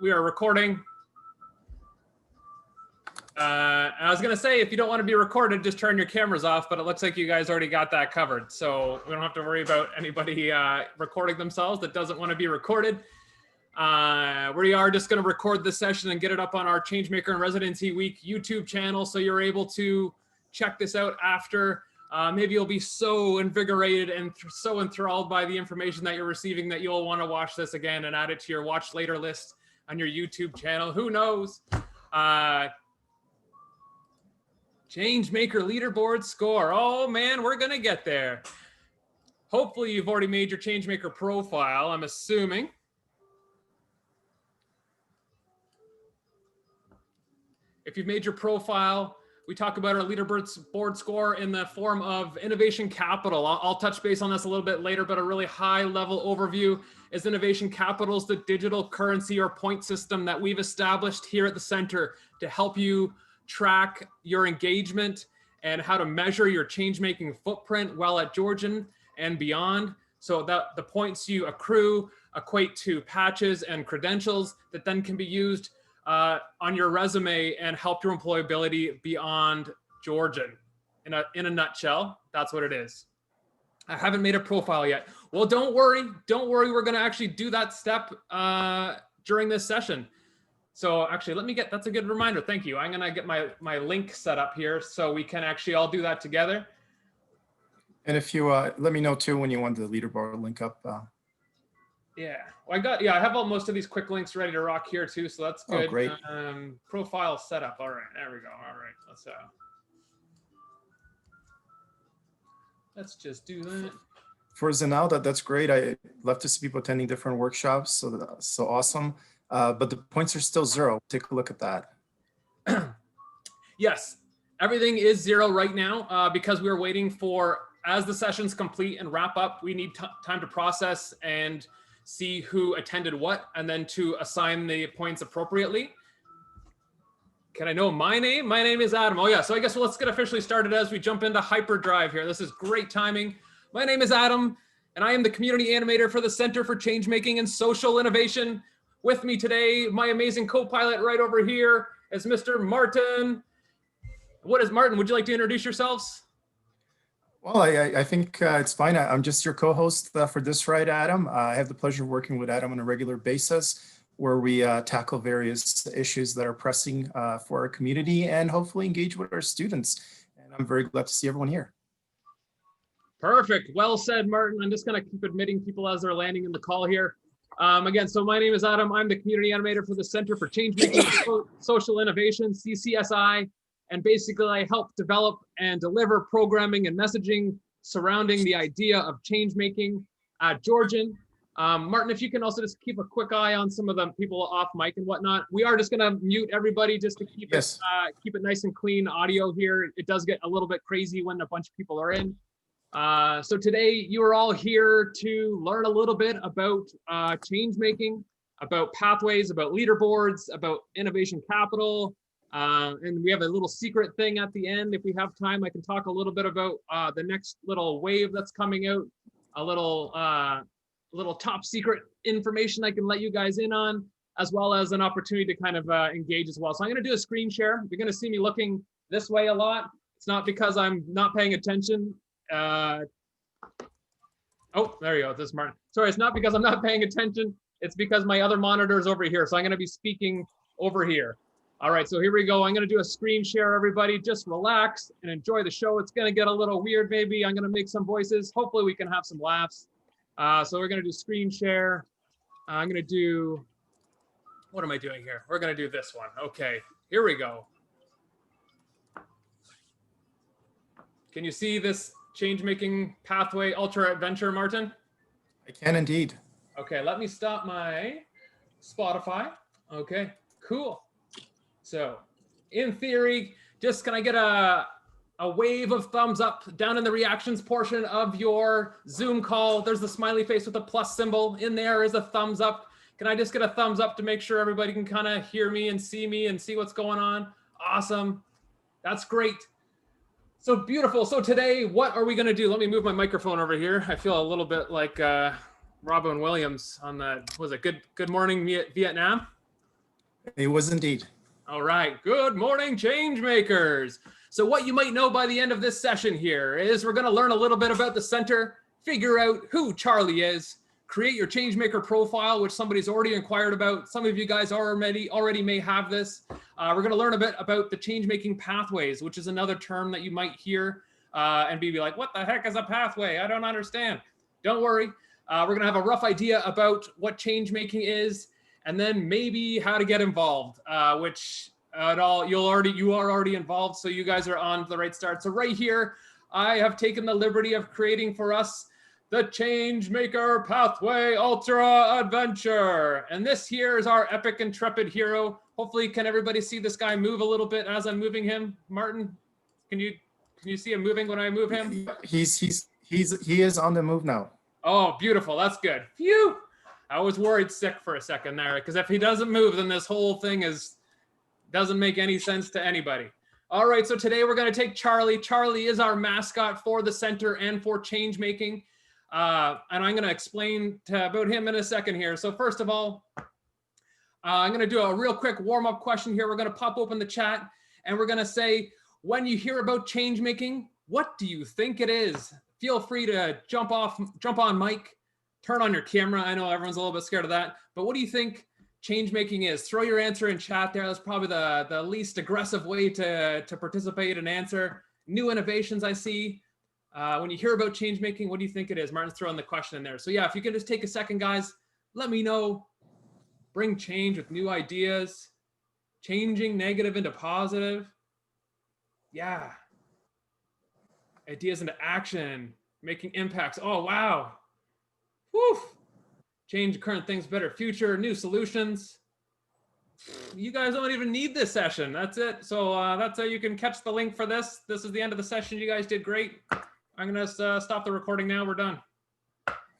we are recording. I was gonna say, if you don't want to be recorded, just turn your cameras off, but it looks like you guys already got that covered. So we don't have to worry about anybody recording themselves that doesn't want to be recorded. We are just gonna record this session and get it up on our Changemaker and Residency Week YouTube channel, so you're able to check this out after. Maybe you'll be so invigorated and so enthralled by the information that you're receiving that you'll want to watch this again and add it to your watch later list on your YouTube channel. Who knows? Changemaker leaderboard score. Oh man, we're gonna get there. Hopefully you've already made your Changemaker profile, I'm assuming. If you've made your profile, we talk about our leaderboard score in the form of innovation capital. I'll touch base on this a little bit later, but a really high level overview is innovation capital is the digital currency or point system that we've established here at the center to help you track your engagement and how to measure your change-making footprint while at Georgian and beyond. So that the points you accrue equate to patches and credentials that then can be used on your resume and help your employability beyond Georgian. In a nutshell, that's what it is. I haven't made a profile yet. Well, don't worry. We're going to actually do that step during this session. So actually, let me get, that's a good reminder. Thank you. I'm going to get my link set up here so we can actually all do that together. And if you let me know too when you want the leaderboard link up. Yeah, well, I have most of these quick links ready to rock here too, so that's good. Oh, great. Profile setup. All right, there we go. All right, let's just do that. For Zenalda, that's great. I love to see people attending different workshops, so awesome. But the points are still 0. Take a look at that. Yes, everything is 0 right now because we are waiting for, as the sessions complete and wrap up, we need time to process and see who attended what, and then to assign the points appropriately. Can I know my name? My name is Adam. Oh yeah, so I guess let's get officially started as we jump into hyperdrive here. This is great timing. My name is Adam, and I am the community animator for the Center for Changemaking and Social Innovation. With me today, my amazing co-pilot right over here is Mr. Martin. Martin, would you like to introduce yourselves? Well, I think it's fine. I'm just your co-host for this ride, Adam. I have the pleasure of working with Adam on a regular basis where we tackle various issues that are pressing for our community and hopefully engage with our students. And I'm very glad to see everyone here. Perfect. Well said, Martin. I'm just going to keep admitting people as they're landing in the call here. Again, so my name is Adam. I'm the community animator for the Center for Changemaking and Social Innovation, CCSI. And basically, I help develop and deliver programming and messaging surrounding the idea of change making at Georgian. Martin, if you can also just keep a quick eye on some of the people off mic and whatnot. We are just going to mute everybody just to keep keep it nice and clean audio here. It does get a little bit crazy when a bunch of people are in. So today you are all here to learn a little bit about change making, about pathways, about leaderboards, about innovation capital. And we have a little secret thing at the end. If we have time, I can talk a little bit about the next little wave that's coming out, a little top secret information I can let you guys in on, as well as an opportunity to kind of engage as well. So I'm going to do a screen share. You're going to see me looking this way a lot. It's not because I'm not paying attention. Oh, there you go. This is Martin. Sorry, it's not because I'm not paying attention. It's because my other monitor is over here. So I'm going to be speaking over here. All right, so here we go. I'm going to do a screen share, everybody. Just relax and enjoy the show. It's going to get a little weird, maybe. I'm going to make some voices. Hopefully, we can have some laughs. So we're going to do screen share. I'm going to do, what am I doing here? We're going to do this one. Okay, here we go. Can you see this change-making pathway ultra adventure, Martin? I can indeed. Okay, let me stop my Spotify. Okay, cool. So in theory, just can I get a wave of thumbs up down in the reactions portion of your Zoom call? There's the smiley face with a plus symbol. In there is a thumbs up. Can I just get a thumbs up to make sure everybody can kind of hear me and see what's going on? Awesome. That's great. So beautiful. So today, what are we going to do? Let me move my microphone over here. I feel a little bit like Robin Williams on that, was it Good Morning Vietnam? It was indeed. All right, good morning, change makers. So what you might know by the end of this session here is we're gonna learn a little bit about the center, figure out who Charlie is, create your changemaker profile, which somebody's already inquired about. Some of you guys already may have this. We're gonna learn a bit about the changemaking pathways, which is another term that you might hear and be like, what the heck is a pathway? I don't understand. Don't worry, we're gonna have a rough idea about what changemaking is, and then maybe how to get involved, which at all you are already involved, so you guys are on the right start. So right here, I have taken the liberty of creating for us the Changemaker Pathway Ultra Adventure. And this here is our epic intrepid hero. Hopefully, can everybody see this guy move a little bit as I'm moving him? Martin, can you see him moving when I move him? He is on the move now. Oh, beautiful. That's good. Phew. I was worried sick for a second there, because if he doesn't move, then this whole thing doesn't make any sense to anybody. All right, so today we're going to take Charlie. Charlie is our mascot for the center and for changemaking. And I'm going to explain about him in a second here. So first of all, I'm going to do a real quick warm-up question here. We're going to pop open the chat and we're going to say, when you hear about changemaking, what do you think it is? Feel free to jump on mic. Turn on your camera. I know everyone's a little bit scared of that, but what do you think changemaking is? Throw your answer in chat there. That's probably the least aggressive way to participate and answer. New innovations I see. When you hear about changemaking, what do you think it is? Martin's throwing the question in there. So yeah, if you can just take a second, guys, let me know. Bring change with new ideas. Changing negative into positive. Yeah. Ideas into action. Making impacts. Oh, wow. Whew. Change current things, better future, new solutions. You guys don't even need this session. That's it. So that's how you can catch the link for this. This is the end of the session. You guys did great. I'm going to stop the recording now. We're done.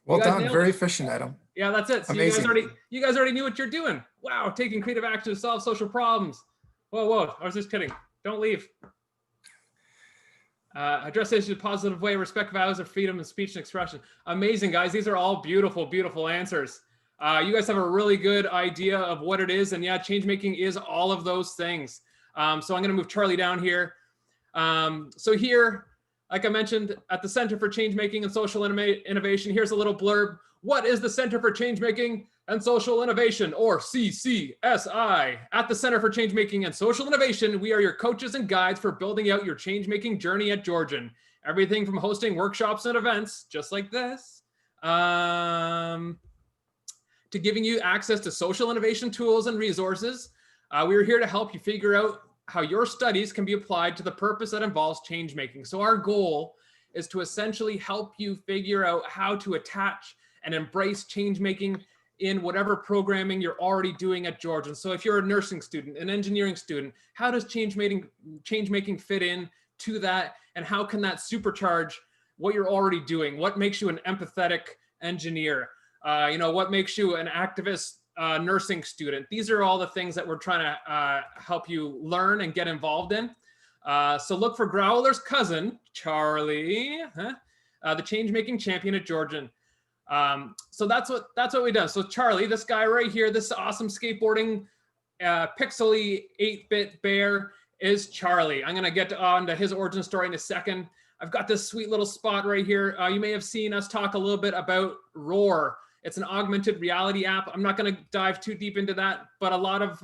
Well done. Very efficient, Adam. Yeah, that's it. So amazing. You guys already knew what you're doing. Wow. Taking creative action to solve social problems. Whoa. I was just kidding. Don't leave. Address issues in a positive way, respect values of freedom of speech and expression. Amazing, guys. These are all beautiful, beautiful answers. You guys have a really good idea of what it is. And yeah, changemaking is all of those things. So I'm going to move Charlie down here. So here, like I mentioned, at the Center for Changemaking and Social Innovation, here's a little blurb. What is the Center for Changemaking and Social Innovation, or CCSI? At the Center for Changemaking and Social Innovation, we are your coaches and guides for building out your changemaking journey at Georgian. Everything from hosting workshops and events, just like this, to giving you access to social innovation tools and resources. We are here to help you figure out how your studies can be applied to the purpose that involves changemaking. So our goal is to essentially help you figure out how to attach and embrace changemaking in whatever programming you're already doing at Georgian. So if you're a nursing student, an engineering student, how does changemaking fit in to that? And how can that supercharge what you're already doing? What makes you an empathetic engineer? What makes you an activist nursing student? These are all the things that we're trying to help you learn and get involved in. So look for Growler's cousin, Charlie, the changemaking champion at Georgian. So that's what we done. So Charlie, this guy right here, this awesome skateboarding pixely 8-bit bear is Charlie. I'm gonna get on to his origin story in a second. I've got this sweet little spot right here. You may have seen us talk a little bit about Roar. It's an augmented reality app. I'm not going to dive too deep into that, but a lot of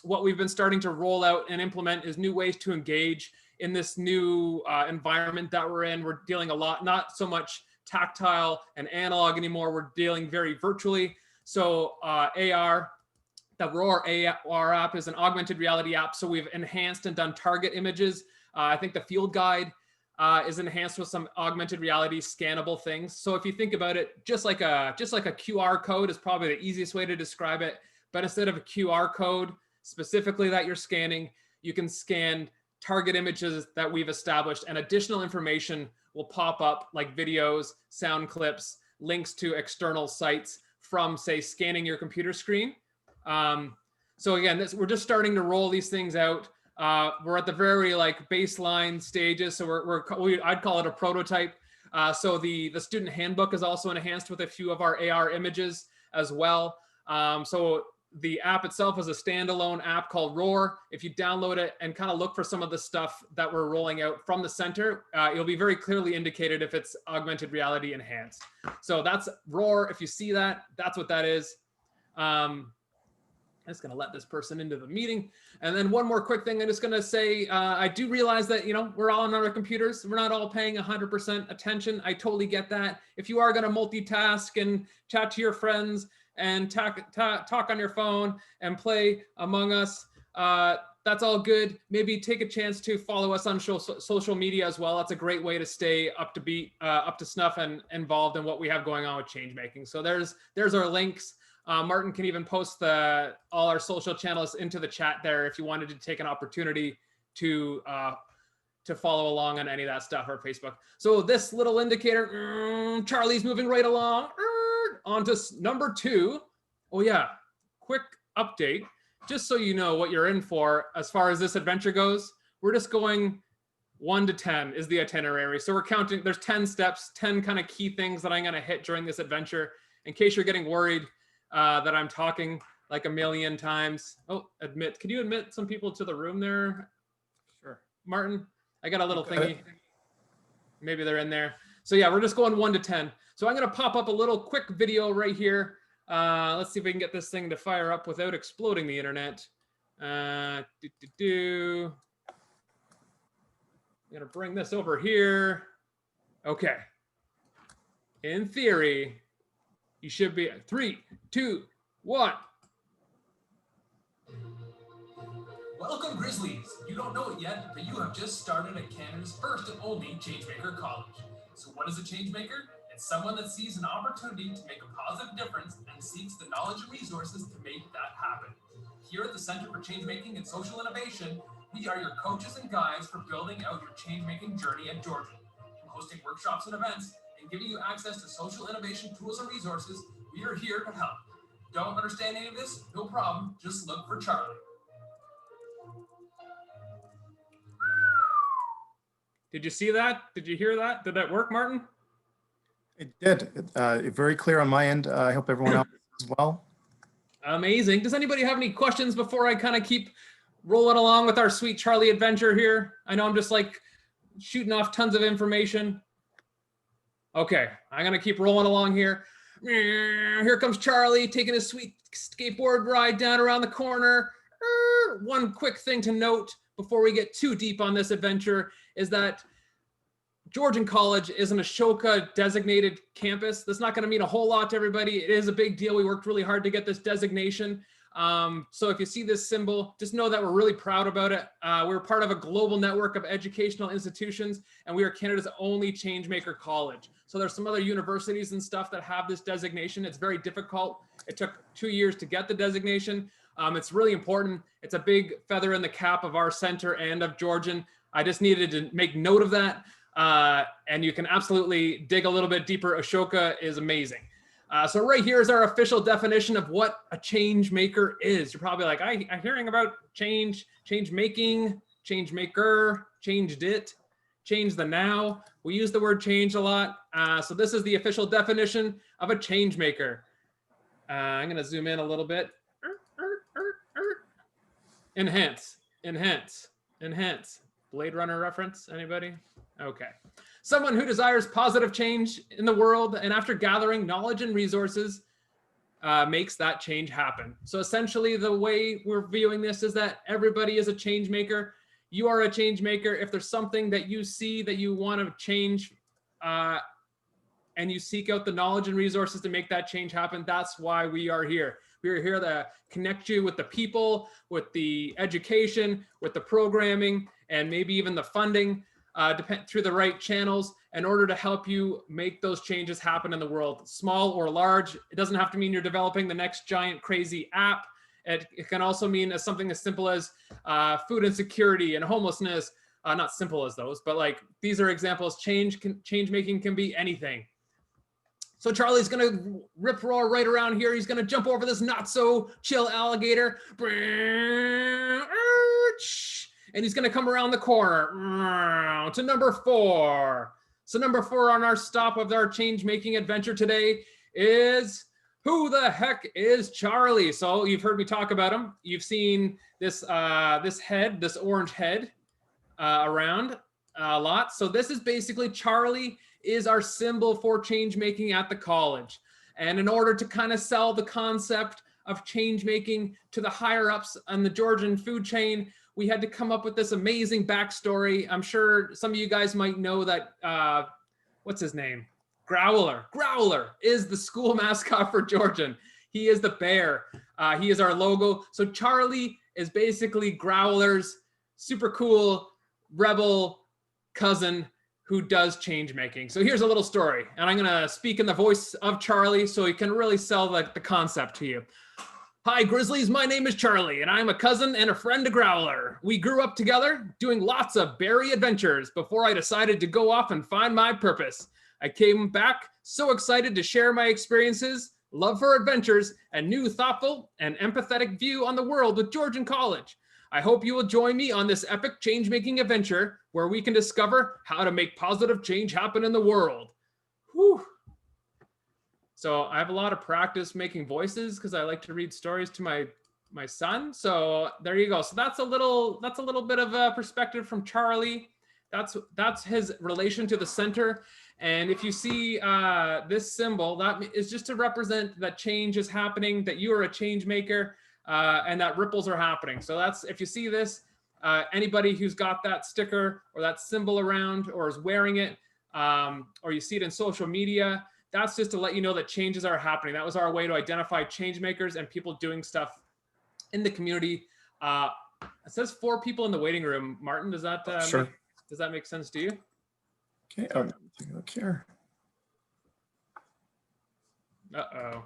what we've been starting to roll out and implement is new ways to engage in this new environment that we're in. We're dealing a lot, not so much tactile and analog anymore. We're dealing very virtually. So AR, the Roar AR app is an augmented reality app. So we've enhanced and done target images. I think the field guide is enhanced with some augmented reality scannable things. So if you think about it, just like a QR code is probably the easiest way to describe it. But instead of a QR code specifically that you're scanning, you can scan target images that we've established, and additional information will pop up like videos, sound clips, links to external sites from, say, scanning your computer screen. So again, we're just starting to roll these things out. We're at the very baseline stages. So I'd call it a prototype. So the student handbook is also enhanced with a few of our AR images as well. So the app itself is a standalone app called Roar. If you download it and kind of look for some of the stuff that we're rolling out from the center, you'll be very clearly indicated if it's augmented reality enhanced. So that's Roar. If you see that, that's what that is. I'm just going to let this person into the meeting. And then one more quick thing I'm just going to say, I do realize that, we're all on our computers. We're not all paying 100% attention. I totally get that. If you are going to multitask and chat to your friends and talk on your phone and play Among Us, that's all good. Maybe take a chance to follow us on social media as well. That's a great way to stay up to snuff and involved in what we have going on with Changemaking. So there's our links. Martin can even post all our social channels into the chat there if you wanted to take an opportunity to follow along on any of that stuff, or Facebook. So this little indicator, Charlie's moving right along. On to number 2. Oh yeah, quick update. Just so you know what you're in for as far as this adventure goes, we're just going 1 to 10 is the itinerary. So we're counting, there's 10 steps, 10 kind of key things that I'm gonna hit during this adventure. In case you're getting worried that I'm talking like a million times. Oh, can you admit some people to the room there? Sure. Martin, I got a little thingy. Maybe they're in there. So yeah, we're just going 1 to 10. So I'm gonna pop up a little quick video right here. Let's see if we can get this thing to fire up without exploding the internet. I'm gonna bring this over here. Okay. In theory, you should be 3, 2, 1. Welcome, Grizzlies! You don't know it yet, but you have just started at Canada's first and only Changemaker College. So what is a Changemaker? It's someone that sees an opportunity to make a positive difference and seeks the knowledge and resources to make that happen. Here at the Center for Changemaking and Social Innovation, we are your coaches and guides for building out your changemaking journey at Georgian. From hosting workshops and events and giving you access to social innovation tools and resources, we are here to help. Don't understand any of this? No problem. Just look for Charlie. Did you see that? Did you hear that? Did that work, Martin? It did. Very clear on my end. I hope everyone else as well. Amazing. Does anybody have any questions before I kind of keep rolling along with our sweet Charlie adventure here? I know I'm just like shooting off tons of information. Okay, I'm gonna keep rolling along here. Here comes Charlie taking his sweet skateboard ride down around the corner. One quick thing to note before we get too deep on this adventure is that Georgian College is an Ashoka designated campus. That's not going to mean a whole lot to everybody. It is a big deal. We worked really hard to get this designation. So if you see this symbol, just know that we're really proud about it. We're part of a global network of educational institutions, and we are Canada's only Changemaker college. So there's some other universities and stuff that have this designation. It's very difficult. It took 2 years to get the designation. It's really important. It's a big feather in the cap of our center and of Georgian. I just needed to make note of that. And you can absolutely dig a little bit deeper. Ashoka is amazing. So right here is our official definition of what a change maker is. You're probably like, I'm hearing about change making, change maker, changed it, change the now. We use the word change a lot. So this is the official definition of a change maker. I'm going to zoom in a little bit. Enhance, enhance, enhance. Blade Runner reference, anybody? Okay. Someone who desires positive change in the world and after gathering knowledge and resources makes that change happen. So essentially the way we're viewing this is that everybody is a change maker. You are a change maker. If there's something that you see that you want to change and you seek out the knowledge and resources to make that change happen, that's why we are here. We are here to connect you with the people, with the education, with the programming, and maybe even the funding through the right channels in order to help you make those changes happen in the world, small or large. It doesn't have to mean you're developing the next giant crazy app. It can also mean as something as simple as food insecurity and homelessness. Not simple as those, but like these are examples. Change making can be anything. So Charlie's gonna rip roar right around here. He's gonna jump over this not so chill alligator. And he's gonna come around the corner to number 4. So number 4 on our stop of our change making adventure today is Who the heck is Charlie? So you've heard me talk about him. You've seen this this orange head around a lot. So this is basically Charlie is our symbol for change making at the college. And in order to kind of sell the concept of change making to the higher ups on the Georgian food chain, we had to come up with this amazing backstory. I'm sure some of you guys might know that, what's his name? Growler. Growler is the school mascot for Georgian. He is the bear. He is our logo. So Charlie is basically Growler's super cool rebel cousin who does change making. So here's a little story, and I'm gonna speak in the voice of Charlie so he can really sell the concept to you. Hi, Grizzlies. My name is Charlie, and I'm a cousin and a friend to Growler. We grew up together doing lots of berry adventures before I decided to go off and find my purpose. I came back so excited to share my experiences, love for adventures, and new thoughtful and empathetic view on the world with Georgian College. I hope you will join me on this epic change-making adventure where we can discover how to make positive change happen in the world. Whew. So I have a lot of practice making voices because I like to read stories to my son. So there you go. So that's a little bit of a perspective from Charlie. That's his relation to the center. And if you see this symbol, that is just to represent that change is happening, that you are a change maker, and that ripples are happening. So that's, if you see this, anybody who's got that sticker or that symbol around or is wearing it, or you see it in social media, that's just to let you know that changes are happening. That was our way to identify change makers and people doing stuff in the community. It says 4 people in the waiting room. Martin, does that Sure. does that make sense to you? Okay, take a look here. Uh-oh.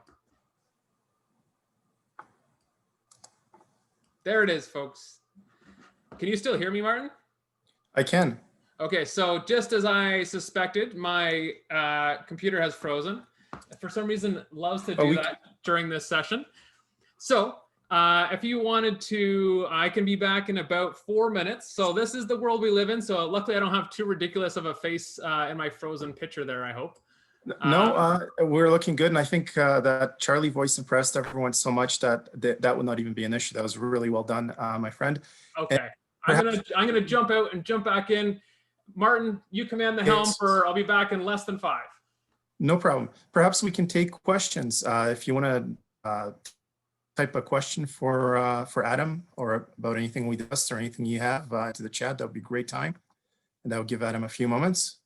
There it is, folks. Can you still hear me, Martin? I can. Okay, so just as I suspected, my computer has frozen. For some reason, loves to do that during this session. So if you wanted to, I can be back in about 4 minutes. So this is the world we live in. So luckily I don't have too ridiculous of a face in my frozen picture there, I hope. No, we're looking good. And I think that Charlie voice impressed everyone so much that that would not even be an issue. That was really well done, my friend. Okay, I'm gonna jump out and jump back in. Martin, you command the helm I'll be back in less than 5. No problem. Perhaps we can take questions. If you want to type a question for Adam or about anything we discussed or anything you have to the chat, that would be a great time. And that would give Adam a few moments.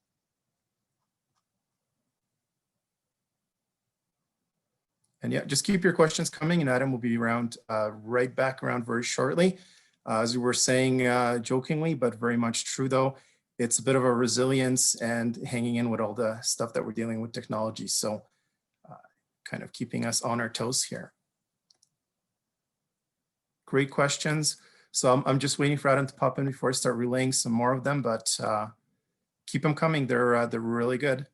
And yeah, just keep your questions coming and Adam will be around, right back around very shortly. As we were saying jokingly, but very much true though, it's a bit of a resilience and hanging in with all the stuff that we're dealing with technology. So kind of keeping us on our toes here. Great questions. So I'm just waiting for Adam to pop in before I start relaying some more of them, but keep them coming. They're really good.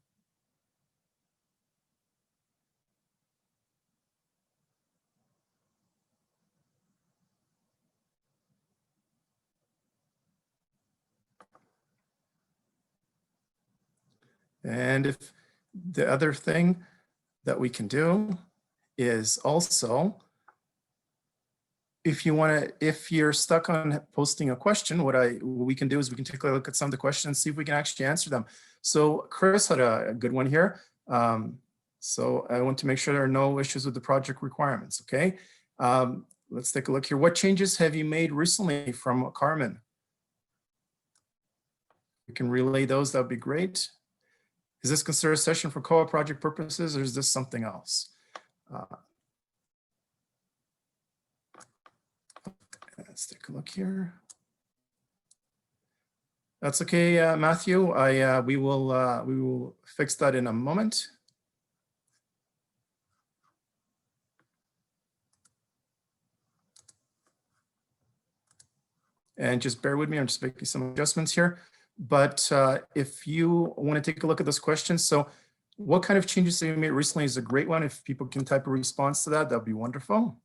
And if the other thing that we can do is also, if you're stuck on posting a question, what we can do is we can take a look at some of the questions and see if we can actually answer them. So Chris had a good one here. So I want to make sure there are no issues with the project requirements, okay? Let's take a look here. What changes have you made recently from Carmen? We can relay those, that'd be great. Is this considered a session for co-op project purposes or is this something else? Let's take a look here. That's okay, Matthew. We will fix that in a moment. And just bear with me, I'm just making some adjustments here. But if you want to take a look at those questions, so what kind of changes have you made recently is a great one. If people can type a response to that, that'd be wonderful.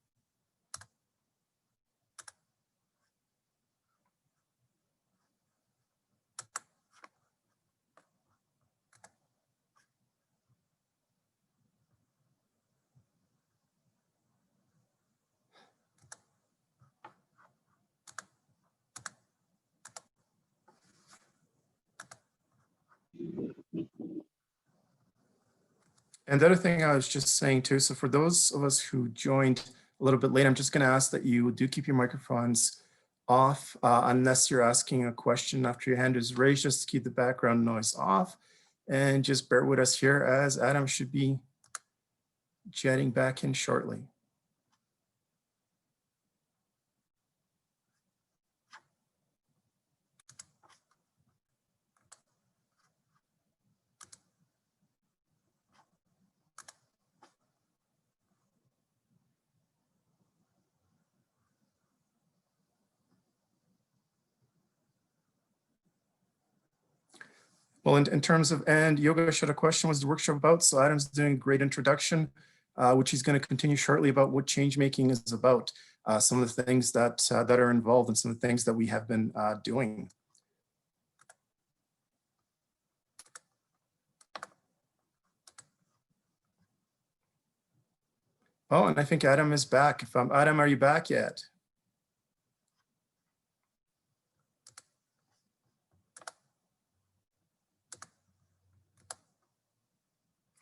And the other thing I was just saying too, so for those of us who joined a little bit late, I'm just going to ask that you do keep your microphones off unless you're asking a question after your hand is raised, just to keep the background noise off. And just bear with us here as Adam should be jetting back in shortly. Well, in terms of, and Yoga had a question, was the workshop about? So Adam's doing a great introduction, which he's going to continue shortly about what change making is about, some of the things that that are involved and some of the things that we have been doing. Oh, and I think Adam is back. If I'm Adam, are you back yet?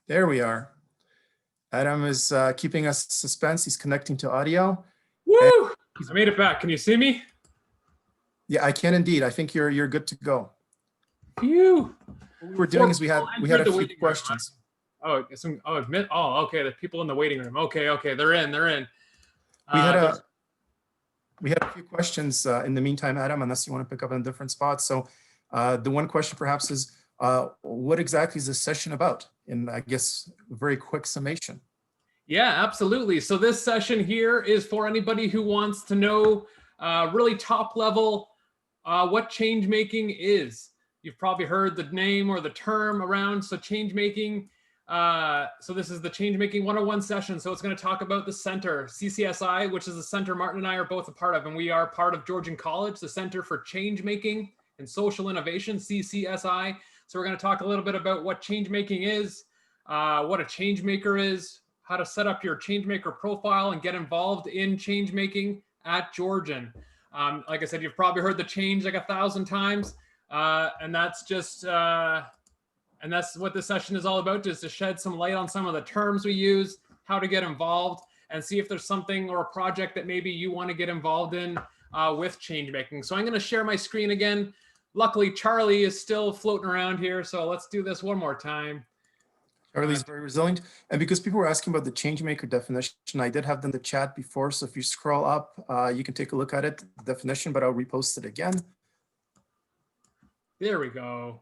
There we are. Adam is keeping us suspense. He's connecting to audio. Woo! I made it back. Can you see me? Yeah, I can indeed. I think you're good to go. Phew. What we were doing is we had a few questions. Oh, okay. The people in the waiting room. Okay. They're in. We had a few questions in the meantime, Adam, unless you want to pick up on a different spot. So the one question perhaps is, what exactly is this session about? In, I guess, a very quick summation. Yeah, absolutely. So this session here is for anybody who wants to know really top level what change making is. You've probably heard the name or the term around. So change making. So this is the Change Making 101 session. So it's going to talk about the center, CCSI, which is the center Martin and I are both a part of. And we are part of Georgian College, the Center for Change Making and Social Innovation, CCSI. So we're going to talk a little bit about what change making is, what a change maker is, how to set up your change maker profile and get involved in change making at Georgian. Like I said, you've probably heard the change like 1,000 times. And that's just, and that's what this session is all about, is to shed some light on some of the terms we use, how to get involved, and see if there's something or a project that maybe you want to get involved in with change making. So I'm going to share my screen again. Luckily, Charlie is still floating around here. So let's do this one more time. Charlie's very resilient. And because people were asking about the change maker definition, I did have them in the chat before. So if you scroll up, you can take a look at it, the definition, but I'll repost it again. There we go.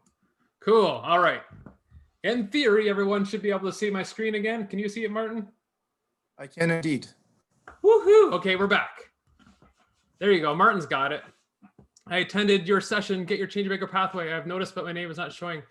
Cool. All right. In theory, everyone should be able to see my screen again. Can you see it, Martin? I can indeed. Woohoo. Okay, we're back. There you go. Martin's got it. I attended your session, Get Your Changemaker Pathway. I've noticed, but my name is not showing.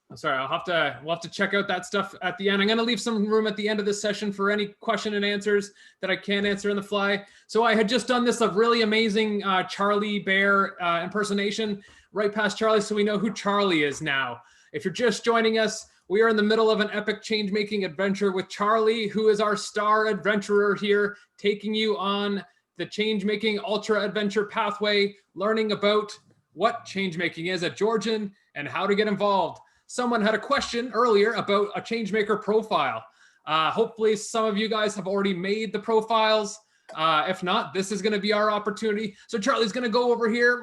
I'm sorry. We'll have to check out that stuff at the end. I'm going to leave some room at the end of this session for any question and answers that I can't answer on the fly. So I had just done this a really amazing Charlie Bear impersonation right past Charlie, so we know who Charlie is now. If you're just joining us, we are in the middle of an epic change-making adventure with Charlie, who is our star adventurer here, taking you on the change-making ultra adventure pathway, learning about what change-making is at Georgian and how to get involved. Someone had a question earlier about a change-maker profile. Hopefully some of you guys have already made the profiles. If not, this is going to be our opportunity. So Charlie's going to go over here.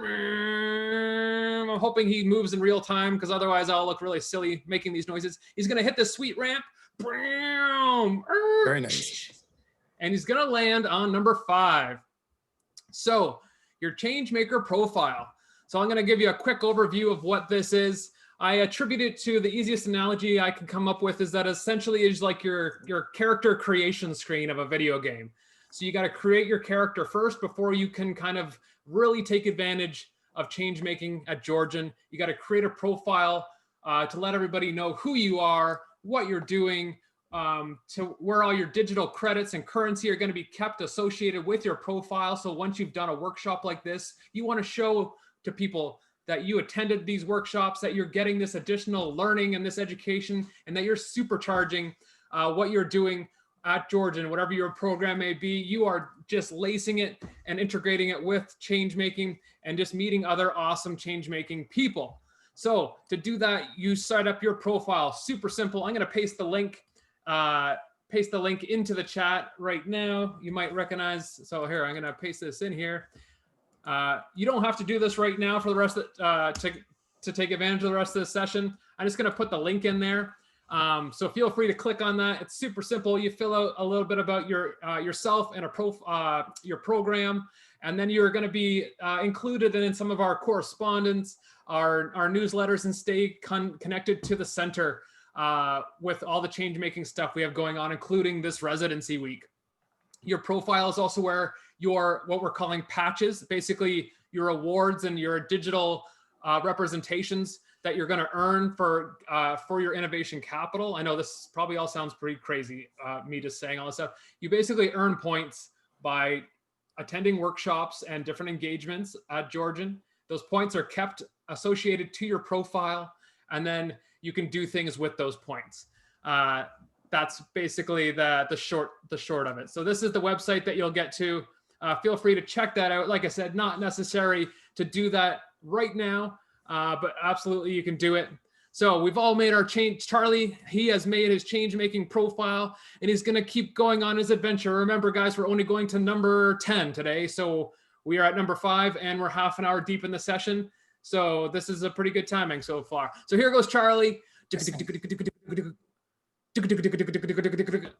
I'm hoping he moves in real time, because otherwise I'll look really silly making these noises. He's going to hit this sweet ramp. Very nice. And he's going to land on number 5. So your change maker profile. So I'm going to give you a quick overview of what this is. I attribute it to the easiest analogy I can come up with is that essentially is like your character creation screen of a video game. So you got to create your character first before you can kind of really take advantage of change making at Georgian. You got to create a profile to let everybody know who you are, what you're doing, to where all your digital credits and currency are going to be kept associated with your profile. So once you've done a workshop like this, you want to show to people that you attended these workshops, that you're getting this additional learning and this education, and that you're supercharging what you're doing at Georgian, whatever your program may be. You are just lacing it and integrating it with change making and just meeting other awesome change making people. So to do that, you set up your profile. Super simple. I'm going to paste the link paste the link into the chat right now. You might recognize, so here, I'm gonna paste this in here. You don't have to do this right now for the rest of to take advantage of the rest of the session. I'm just gonna put the link in there. So feel free to click on that. It's super simple. You fill out a little bit about yourself and your program, and then you're gonna be included in some of our correspondence, our newsletters, and stay connected to the center with all the change making stuff we have going on, including this residency week. Your profile is also where your, what we're calling patches, basically your awards and your digital representations that you're going to earn for your innovation capital. I know this probably all sounds pretty crazy, me just saying all this stuff. You basically earn points by attending workshops and different engagements at Georgian. Those points are kept associated to your profile, and then you can do things with those points. That's basically the short of it. So this is the website that you'll get to. Feel free to check that out. Like I said, not necessary to do that right now, but absolutely you can do it. So we've all made our change. Charlie, he has made his change making profile, and he's going to keep going on his adventure. Remember, guys, we're only going to number 10 today. So we are at number 5, and we're half an hour deep in the session. So this is a pretty good timing so far. So here goes Charlie.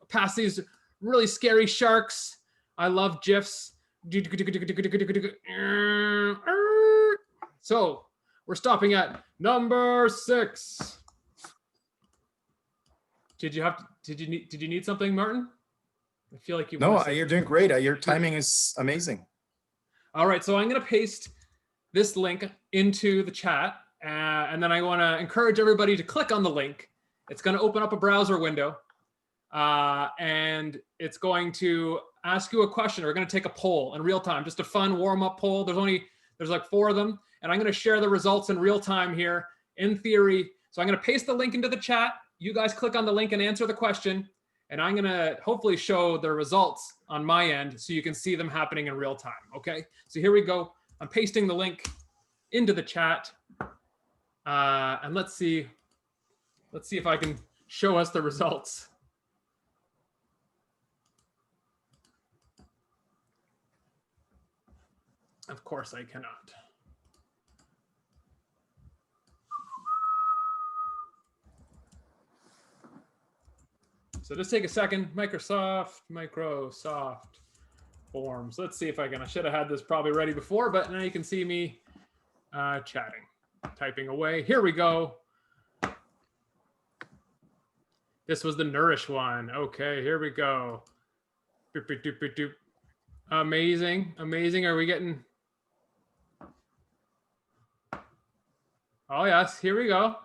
Past these really scary sharks. I love GIFs. So we're stopping at number 6. Did you need something, Martin? I feel like you. No, you're doing great. Your timing is amazing. All right, so I'm going to paste this link into the chat, and then I want to encourage everybody to click on the link. It's going to open up a browser window, and it's going to ask you a question. We're going to take a poll in real time, just a fun warm-up poll. There's like 4 of them, and I'm going to share the results in real time here in theory. So I'm going to paste the link into the chat. You guys click on the link and answer the question, and I'm going to hopefully show the results on my end so you can see them happening in real time. Okay, so here we go. I'm pasting the link into the chat, and let's see if I can show us the results. Of course I cannot. So just take a second. Microsoft Forms. Let's see if I can. I should have had this probably ready before, but now you can see me chatting, typing away. Here we go. This was the Nourish one. Okay, here we go. Doop, doop, doop, doop, doop. Amazing, amazing. Are we getting? Oh yes, here we go.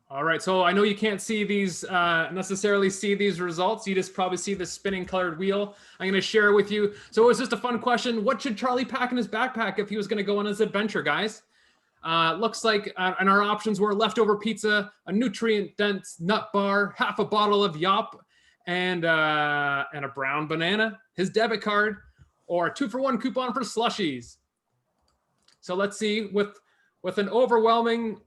All right, so I know you can't see these, necessarily see these results. You just probably see the spinning colored wheel. I'm gonna share it with you. So it was just a fun question. What should Charlie pack in his backpack if he was gonna go on his adventure, guys? Looks like, and our options were leftover pizza, a nutrient-dense nut bar, half a bottle of Yop, and a brown banana, his debit card, or a 2-for-1 coupon for slushies. So let's see, with an overwhelming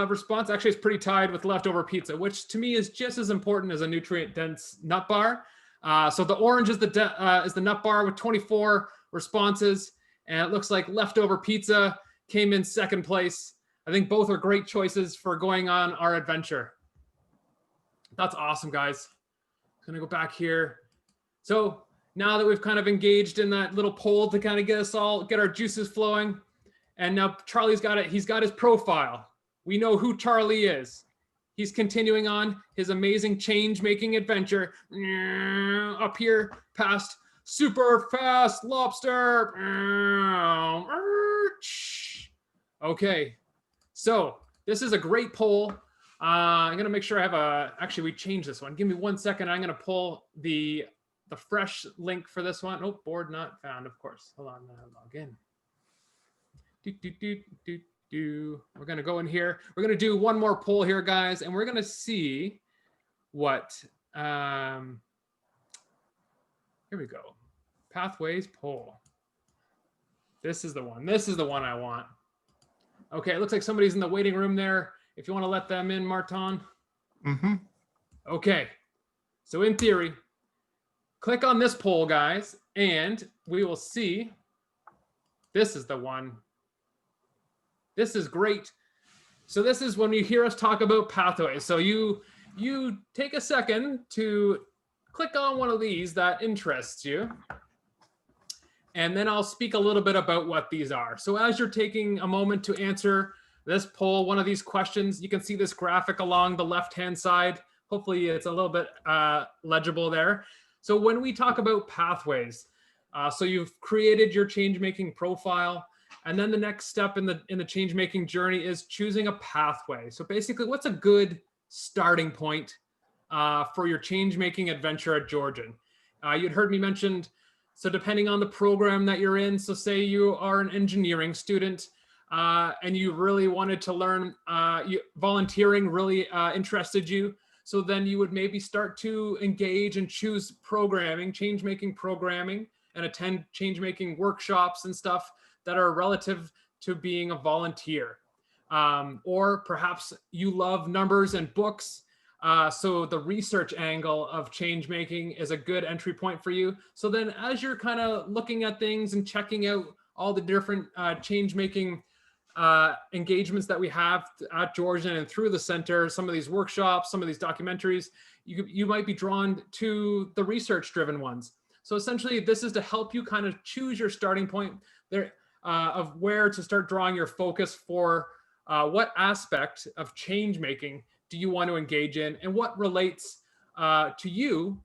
response, actually it's pretty tied with leftover pizza, which to me is just as important as a nutrient-dense nut bar. So the orange is the nut bar with 24 responses, and it looks like leftover pizza came in second place. I think both are great choices for going on our adventure. That's awesome, guys. I'm gonna go back here. So now that we've kind of engaged in that little poll to kind of get our juices flowing, and now Charlie's got it. He's got his profile. We know who Charlie is. He's continuing on his amazing change-making adventure up here past super fast lobster. Okay, so this is a great poll. I'm gonna make sure I have actually we changed this one. Give me 1 second. I'm gonna pull the fresh link for this one. Oh, board not found, of course. Hold on, log in. We're gonna go in here. We're gonna do one more poll here, guys, and we're gonna see what, here we go. Pathways poll. This is the one. This is the one I want. Okay, it looks like somebody's in the waiting room there if you want to let them in, Martin. Mm-hmm. Okay, so in theory, click on this poll, guys, and we will see. This is the one. This is great. So this is when you hear us talk about pathways. So you take a second to click on one of these that interests you. And then I'll speak a little bit about what these are. So as you're taking a moment to answer this poll, one of these questions, you can see this graphic along the left-hand side. Hopefully it's a little bit legible there. So when we talk about pathways, so you've created your change-making profile, and then the next step in the change-making journey is choosing a pathway. So basically, what's a good starting point for your change-making adventure at Georgian? You'd heard me mention, so depending on the program that you're in, so say you are an engineering student and you really wanted to learn, volunteering really interested you. So then you would maybe start to engage and choose programming, change-making programming, and attend change-making workshops and stuff that are relative to being a volunteer. Or perhaps you love numbers and books. So the research angle of change making is a good entry point for you. So then as you're kind of looking at things and checking out all the different change making engagements that we have at Georgian and through the center, some of these workshops, some of these documentaries, you might be drawn to the research driven ones. So essentially this is to help you kind of choose your starting point there of where to start drawing your focus for what aspect of change making do you want to engage in, and what relates to you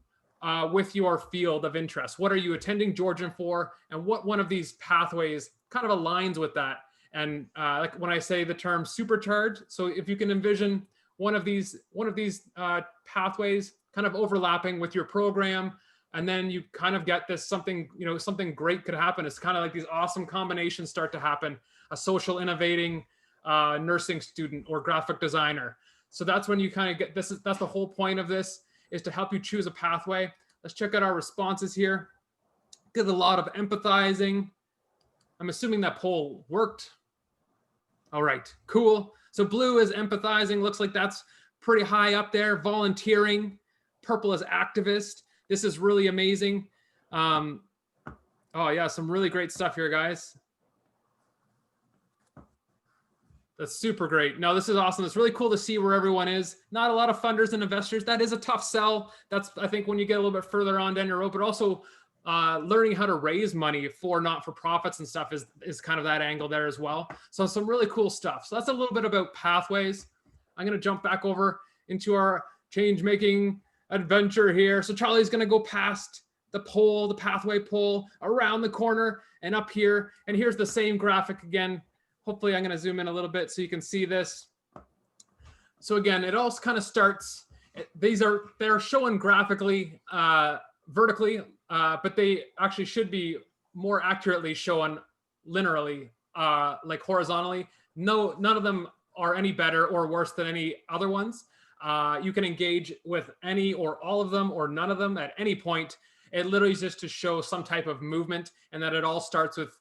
with your field of interest? What are you attending Georgian for, and what one of these pathways kind of aligns with that? And like when I say the term supercharged, so if you can envision one of these pathways kind of overlapping with your program, and then you kind of get this something great could happen. It's kind of like these awesome combinations start to happen. A social innovating nursing student or graphic designer. So that's when you kind of get this. That's the whole point of this, is to help you choose a pathway. Let's check out our responses here. Did a lot of empathizing. I'm assuming that poll worked. All right, cool. So blue is empathizing. Looks like that's pretty high up there. Volunteering. Purple is activist. This is really amazing. Oh yeah, some really great stuff here, guys. That's super great. No, this is awesome. It's really cool to see where everyone is. Not a lot of funders and investors. That is a tough sell. That's, I think, when you get a little bit further on down your road, but also learning how to raise money for not-for-profits and stuff is kind of that angle there as well. So some really cool stuff. So that's a little bit about pathways. I'm going to jump back over into our change-making adventure here. So Charlie's going to go past the pole, the pathway pole, around the corner and up here. And here's the same graphic again. Hopefully I'm going to zoom in a little bit so you can see this. So again, it all kind of starts, they're shown graphically, vertically, but they actually should be more accurately shown linearly, like horizontally. No, none of them are any better or worse than any other ones. You can engage with any or all of them or none of them at any point. It literally is just to show some type of movement, and that it all starts with,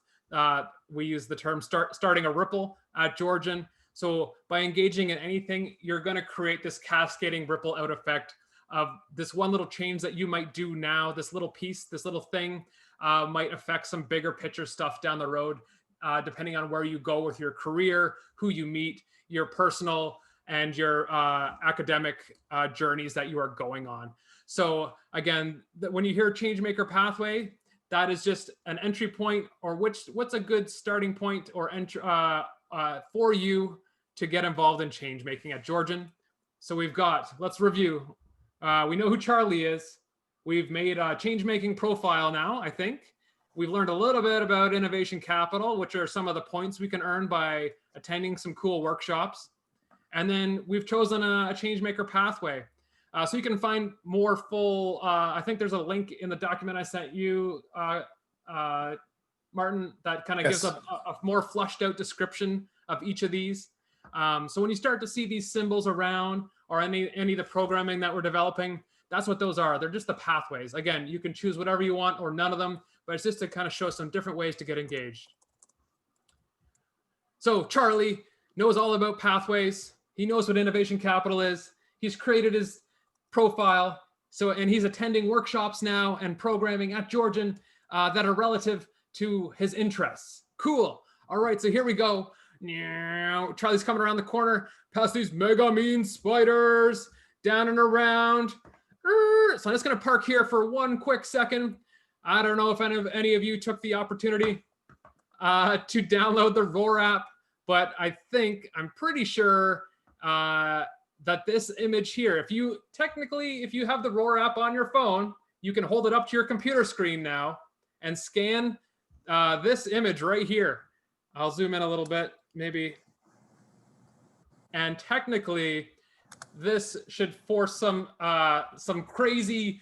we use the term starting a ripple at Georgian. So by engaging in anything, you're going to create this cascading ripple out effect of this one little change that you might do now. This little piece, this little thing might affect some bigger picture stuff down the road, depending on where you go with your career, who you meet, your personal and your academic journeys that you are going on. So again, when you hear Changemaker Pathway, that is just an entry point, or what's a good starting point or entry for you to get involved in change making at Georgian. So we've got, let's review. We know who Charlie is. We've made a change making profile now, I think. We've learned a little bit about innovation capital, which are some of the points we can earn by attending some cool workshops. And then we've chosen a change maker pathway. So you can find more full, I think there's a link in the document I sent you, Martin, that kind of gives a more flushed out description of each of these. So when you start to see these symbols around, or any of the programming that we're developing, that's what those are. They're just the pathways. Again, you can choose whatever you want or none of them, but it's just to kind of show some different ways to get engaged. So Charlie knows all about pathways. He knows what innovation capital is. He's created his profile. So, and he's attending workshops now and programming at Georgian that are relative to his interests. Cool. All right, so here we go. Now, Charlie's coming around the corner, past these mega mean spiders, down and around. So I'm just gonna park here for one quick second. I don't know if any of you took the opportunity to download the Roar app, but I'm pretty sure that this image here, if you have the Roar app on your phone, you can hold it up to your computer screen now and scan this image right here. I'll zoom in a little bit, maybe. And technically, this should force some crazy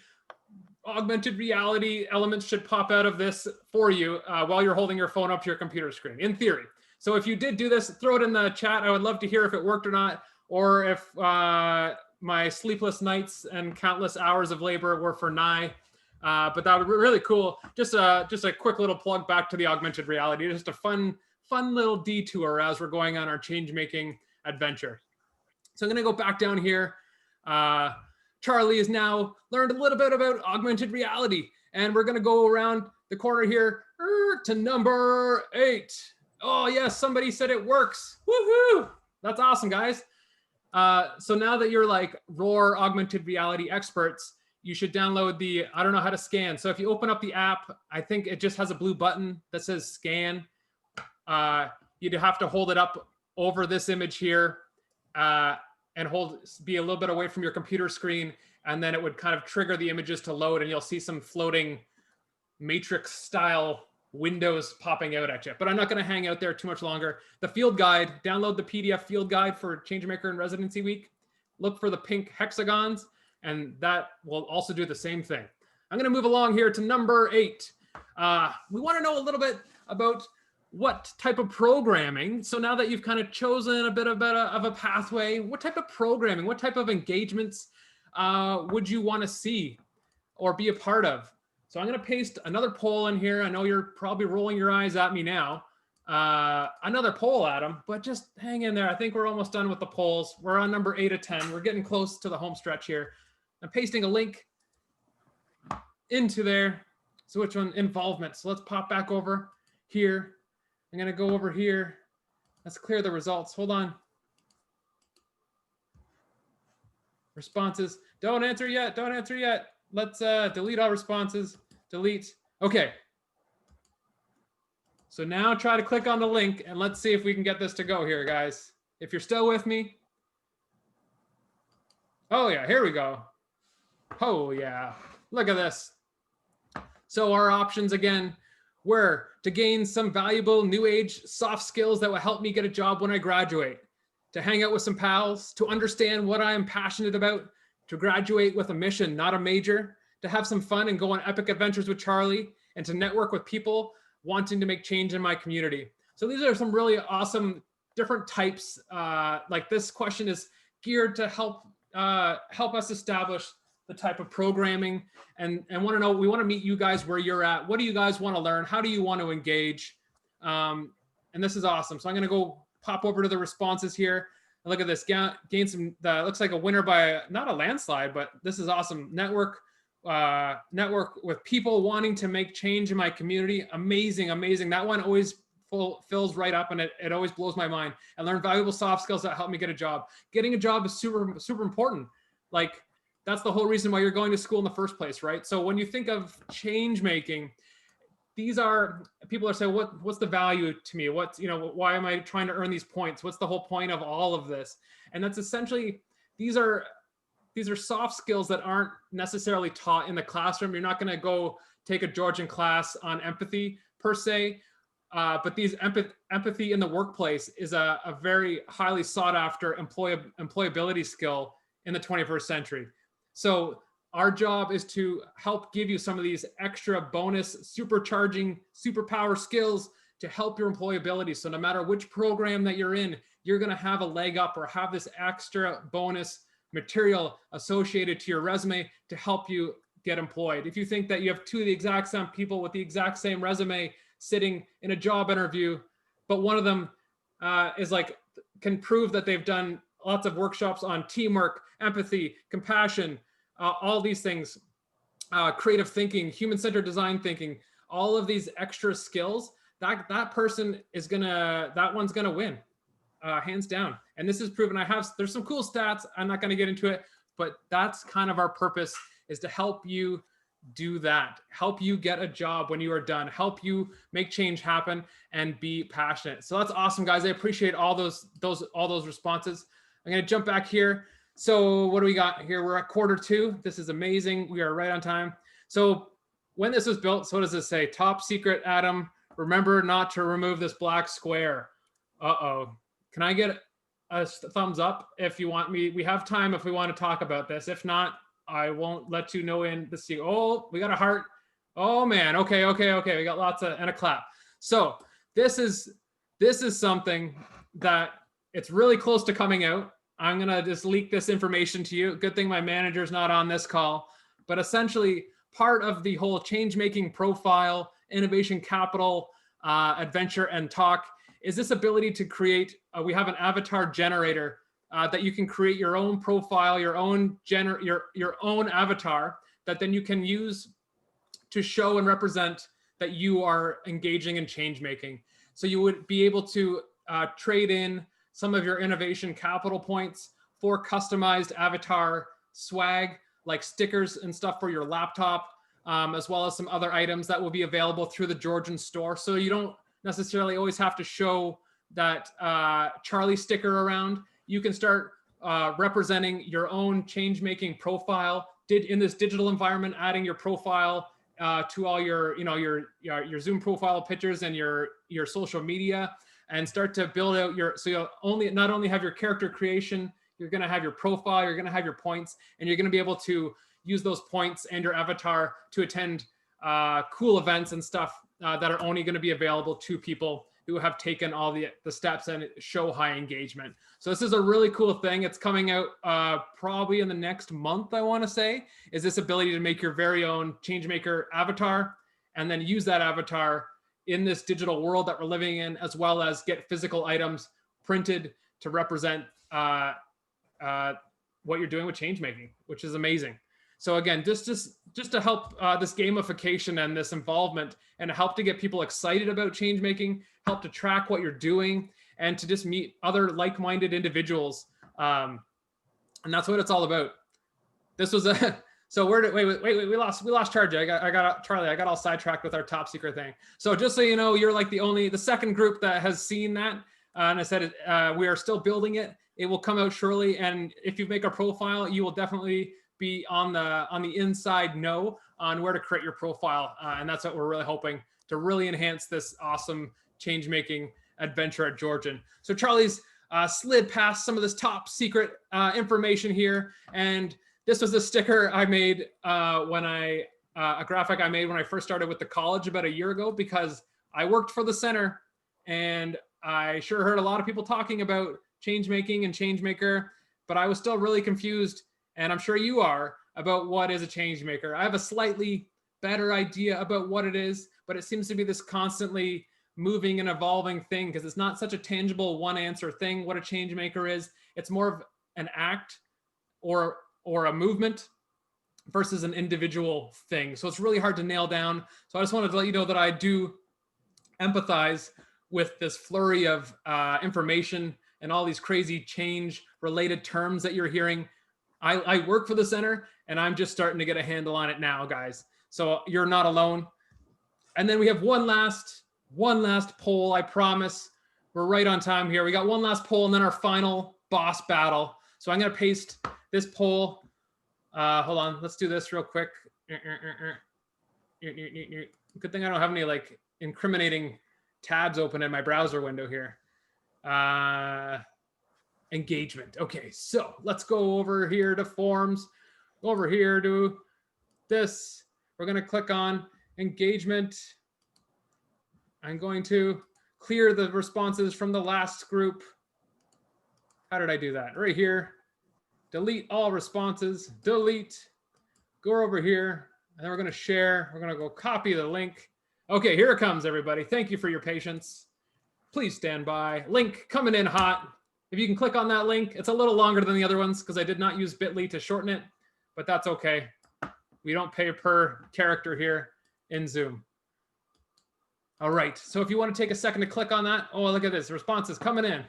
augmented reality elements should pop out of this for you while you're holding your phone up to your computer screen, in theory. So if you did do this, throw it in the chat. I would love to hear if it worked or not, or if my sleepless nights and countless hours of labor were for nigh. But that would be really cool. Just a quick little plug back to the augmented reality. Just a fun little detour as we're going on our change-making adventure. So I'm going to go back down here. Charlie has now learned a little bit about augmented reality, and we're going to go around the corner here to number 8. Oh yes, somebody said it works. Woohoo! That's awesome, guys. So now that you're like Roar augmented reality experts, you should download the, I don't know how to scan. So if you open up the app, I think it just has a blue button that says scan. You'd have to hold it up over this image here and be a little bit away from your computer screen. And then it would kind of trigger the images to load, and you'll see some floating matrix style windows popping out at you. But I'm not going to hang out there too much longer. The field guide, download the PDF field guide for Changemaker and Residency Week. Look for the pink hexagons, and that will also do the same thing. I'm going to move along here to number 8. We want to know a little bit about what type of programming. So now that you've kind of chosen a bit of a pathway, what type of programming, what type of engagements would you want to see or be a part of? So I'm going to paste another poll in here. I know you're probably rolling your eyes at me now. Another poll, Adam, but just hang in there. I think we're almost done with the polls. We're on number 8 of 10. We're getting close to the home stretch here. I'm pasting a link into there. So which one? Involvement. So let's pop back over here. I'm going to go over here. Let's clear the results. Hold on. Responses. Don't answer yet. Don't answer yet. Let's delete all responses. Delete. Okay. So now try to click on the link and let's see if we can get this to go here, guys. If you're still with me. Oh yeah, here we go. Oh yeah, look at this. So our options again were to gain some valuable new age soft skills that will help me get a job when I graduate, to hang out with some pals, to understand what I am passionate about, to graduate with a mission, not a major, to have some fun and go on epic adventures with Charlie, and to network with people wanting to make change in my community. So these are some really awesome different types. Like this question is geared to help us establish the type of programming and want to know, we want to meet you guys where you're at. What do you guys want to learn? How do you want to engage? And this is awesome. So I'm going to go pop over to the responses here. And look at this, gain some, looks like a winner by not a landslide, but this is awesome. Network with people wanting to make change in my community. Amazing, amazing. That one always fills right up, and it always blows my mind. And learn valuable soft skills that help me get a job. Getting a job is super, super important. Like that's the whole reason why you're going to school in the first place, right? So when you think of change making, these are, people are saying, what's the value to me? What's, why am I trying to earn these points? What's the whole point of all of this? And that's essentially, these are soft skills that aren't necessarily taught in the classroom. You're not going to go take a Georgian class on empathy per se, but these empathy in the workplace is a very highly sought after employability skill in the 21st century. So our job is to help give you some of these extra bonus supercharging superpower skills to help your employability. So no matter which program that you're in, you're going to have a leg up or have this extra bonus material associated to your resume to help you get employed. If you think that you have two of the exact same people with the exact same resume sitting in a job interview, but one of them is like, can prove that they've done lots of workshops on teamwork, empathy, compassion, all these things, creative thinking, human-centered design thinking, all of these extra skills, that person is that one's gonna win, hands down. And this is proven. There's some cool stats. I'm not gonna get into it, but that's kind of our purpose, is to help you do that, help you get a job when you are done, help you make change happen and be passionate. So that's awesome, guys. I appreciate all those responses. I'm going to jump back here. So what do we got here? We're at Q2. This is amazing. We are right on time. So when this was built, so what does this say? Top secret, Adam. Remember not to remove this black square. Uh-oh. Can I get a thumbs up if you want me? We have time if we want to talk about this. If not, I won't let you know in the sea. Oh, we got a heart. Oh man. Okay. We got lots of, and a clap. So this is something that it's really close to coming out. I'm going to just leak this information to you. Good thing my manager's not on this call, but essentially part of the whole change-making profile, innovation capital, adventure and talk is this ability to create, we have an avatar generator that you can create your own profile, your own avatar that then you can use to show and represent that you are engaging in change making. So you would be able to trade in some of your innovation capital points for customized avatar swag, like stickers and stuff for your laptop, as well as some other items that will be available through the Georgian store. So you don't necessarily always have to show that Charlie sticker around. You can start representing your own change-making profile in this digital environment, adding your profile to all your Zoom profile pictures and your social media, and start to build out so you'll not only have your character creation, you're going to have your profile, you're going to have your points, and you're going to be able to use those points and your avatar to attend cool events and stuff that are only going to be available to people who have taken all the steps and show high engagement. So this is a really cool thing. It's coming out probably in the next month, I want to say, is this ability to make your very own changemaker avatar and then use that avatar in this digital world that we're living in, as well as get physical items printed to represent what you're doing with changemaking, which is amazing. So again, just to help this gamification and this involvement, and to help to get people excited about change making, help to track what you're doing, and to just meet other like-minded individuals. And that's what it's all about. This was so wait, we lost Charlie. I got all sidetracked with our top secret thing. So just so you know, you're like the second group that has seen that. And I said, we are still building it. It will come out shortly. And if you make a profile, you will definitely be on the inside know on where to create your profile. And that's what we're really hoping to really enhance this awesome change making adventure at Georgian. So Charlie's slid past some of this top secret information here. And this was a sticker I made a graphic I made when I first started with the college about a year ago, because I worked for the center and I sure heard a lot of people talking about change making and change maker, but I was still really confused. And I'm sure you are, about what is a change maker. I have a slightly better idea about what it is, but it seems to be this constantly moving and evolving thing, because it's not such a tangible one answer thing. What a change maker is, it's more of an act or a movement versus an individual thing. So it's really hard to nail down. So I just wanted to let you know that I do empathize with this flurry of information and all these crazy change related terms that you're hearing. I work for the center and I'm just starting to get a handle on it now, guys. So you're not alone. And then we have one last poll. I promise we're right on time here. We got one last poll and then our final boss battle. So I'm going to paste this poll. Hold on. Let's do this real quick. Good thing I don't have any like incriminating tabs open in my browser window here. Engagement. Okay, so let's go over here to forms, go over here to this. We're going to click on engagement. I'm going to clear the responses from the last group. How did I do that? Right here. Delete all responses. Delete. Go over here. And then we're going to share. We're going to go copy the link. Okay, here it comes, everybody. Thank you for your patience. Please stand by. Link coming in hot. if you can click on that link, it's a little longer than the other ones because I did not use bit.ly to shorten it, but that's okay. We don't pay per character here in Zoom. All right, so if you want to take a second to click on that, oh, look at this, responses coming in.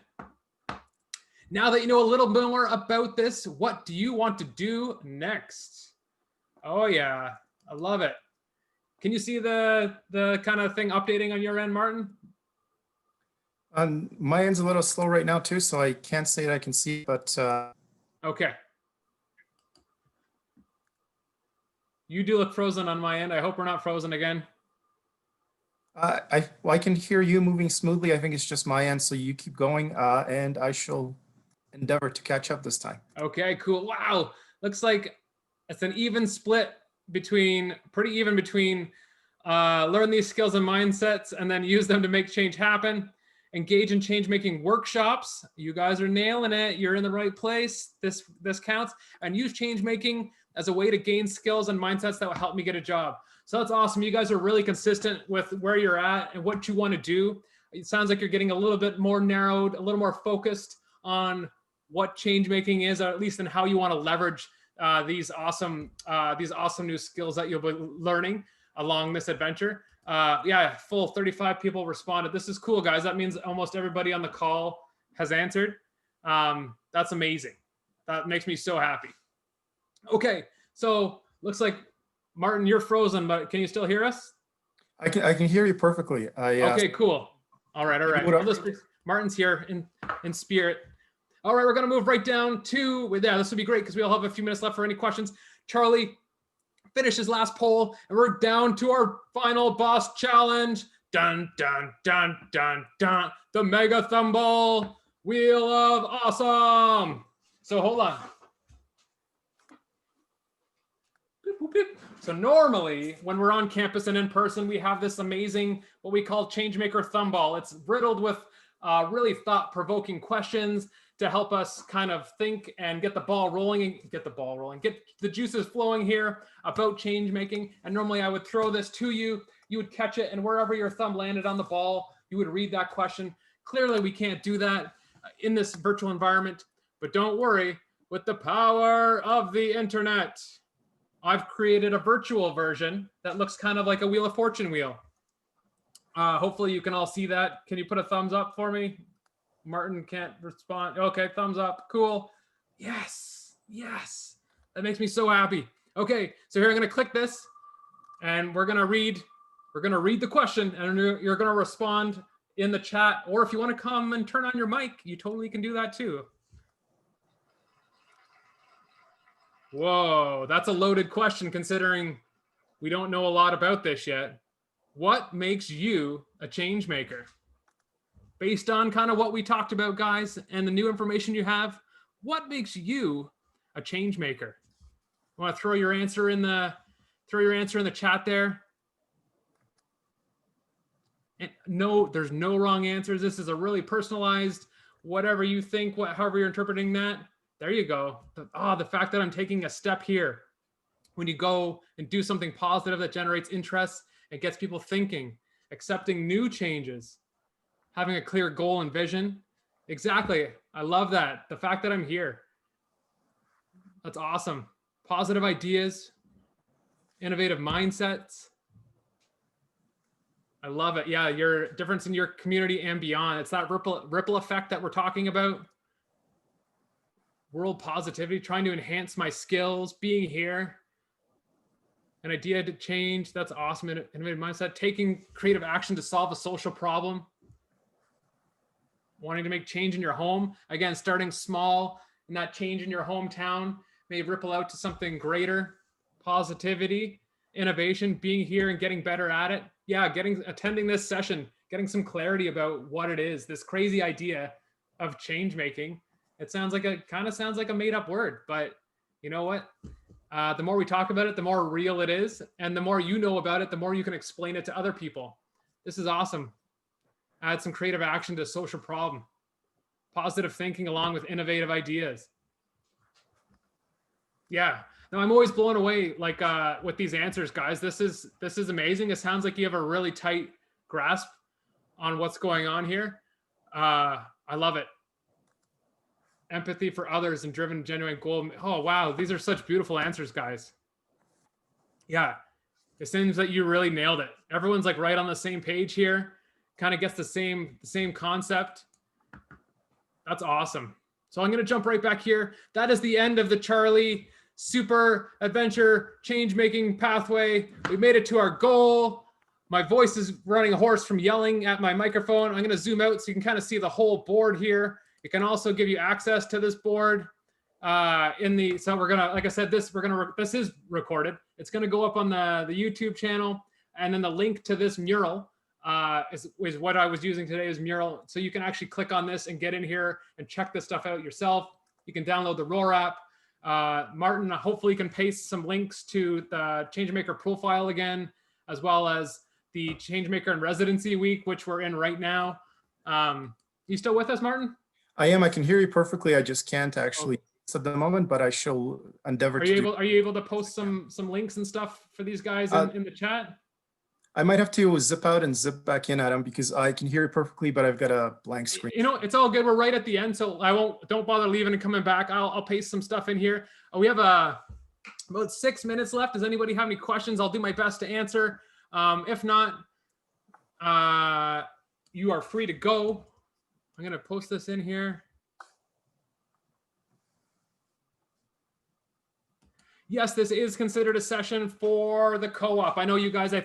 Now that you know a little more about this, what do you want to do next? Oh yeah, I love it. Can you see the kind of thing updating on your end, Martin? My end's a little slow right now too, so I can't say that I can see, but okay. You do look frozen on my end. I hope we're not frozen again. I can hear you moving smoothly. I think it's just my end, so you keep going, and I shall endeavor to catch up this time. Okay, cool. Wow, looks like it's an even split between, pretty even between learn these skills and mindsets and then use them to make change happen. Engage in change-making workshops. You guys are nailing it. You're in the right place. This counts. And use change-making as a way to gain skills and mindsets that will help me get a job. So that's awesome. You guys are really consistent with where you're at and what you want to do. It sounds like you're getting a little bit more narrowed, a little more focused on what change making is, or at least in how you want to leverage these awesome new skills that you'll be learning along this adventure. Yeah, full 35 people responded. This is cool, guys. That means almost everybody on the call has answered. That's amazing. That makes me so happy. Okay, so looks like Martin, you're frozen, but can you still hear us? I can hear you perfectly. Okay, cool. All right. Martin's here in spirit. All right, we're gonna move right down to, yeah, this would be great because we all have a few minutes left for any questions. Charlie finished his last poll and we're down to our final boss challenge. Dun, dun, dun, dun, dun. The Mega Thumball Wheel of Awesome. So hold on. So normally when we're on campus and in person, we have this amazing, what we call Changemaker Thumball. It's riddled with really thought-provoking questions to help us kind of think and get the ball rolling, get the juices flowing here about change making. And normally I would throw this to you, you would catch it, and wherever your thumb landed on the ball, you would read that question. Clearly we can't do that in this virtual environment, but don't worry, with the power of the internet, I've created a virtual version that looks kind of like a Wheel of Fortune wheel. Hopefully you can all see that. Can you put a thumbs up for me? Martin can't respond. Okay, thumbs up. Cool. Yes, yes. That makes me so happy. Okay, so here I'm gonna click this and we're gonna read the question and you're gonna respond in the chat, or if you wanna come and turn on your mic, you totally can do that too. Whoa, that's a loaded question considering we don't know a lot about this yet. What makes you a change maker? Based on kind of what we talked about, guys, and the new information you have, what makes you a change maker? Want to throw your answer in the chat there? And no, there's no wrong answers. This is a really personalized, whatever you think, however you're interpreting that. There you go. The fact that I'm taking a step here. When you go and do something positive that generates interest, it gets people thinking, accepting new changes, having a clear goal and vision. Exactly. I love that. The fact that I'm here. That's awesome. Positive ideas, innovative mindsets. I love it. Yeah, your difference in your community and beyond. It's that ripple effect that we're talking about. World positivity, trying to enhance my skills, being here. An idea to change. That's awesome. Innovative mindset. Taking creative action to solve a social problem. Wanting to make change in your home. Again, starting small, and that change in your hometown may ripple out to something greater. Positivity, innovation, being here and getting better at it. Yeah, attending this session, getting some clarity about what it is, this crazy idea of change making. It kind of sounds like a made up word, but you know what? The more we talk about it, the more real it is. And the more you know about it, the more you can explain it to other people. This is awesome. Add some creative action to a social problem. Positive thinking along with innovative ideas. Yeah, no, I'm always blown away with these answers, guys. This is amazing. It sounds like you have a really tight grasp on what's going on here. I love it. empathy for others and driven genuine goal. Oh, wow. These are such beautiful answers, guys. Yeah. It seems that you really nailed it. Everyone's like right on the same page here. Kind of gets the same concept. That's awesome. So I'm going to jump right back here. That is the end of the Charlie Super Adventure Change-Making Pathway. We made it to our goal. My voice is running hoarse from yelling at my microphone. I'm going to zoom out so you can kind of see the whole board here. It can also give you access to this board so we're going to, like I said, this is recorded. It's going to go up on the YouTube channel, and then the link to this mural is what I was using today as mural. So you can actually click on this and get in here and check this stuff out yourself. You can download the Roar app. Martin, hopefully can paste some links to the Changemaker profile again, as well as the Changemaker in Residency Week, which we're in right now. You still with us, Martin? I am. I can hear you perfectly. I just can't actually at the moment, but I shall endeavor Are you able to post some links and stuff for these guys in the chat? I might have to zip out and zip back in, Adam, because I can hear you perfectly, but I've got a blank screen. You know, it's all good. We're right at the end, so don't bother leaving and coming back. I'll paste some stuff in here. We have about 6 minutes left. Does anybody have any questions? I'll do my best to answer. If not, you are free to go. I'm gonna post this in here. Yes, this is considered a session for the co-op. I know you guys, I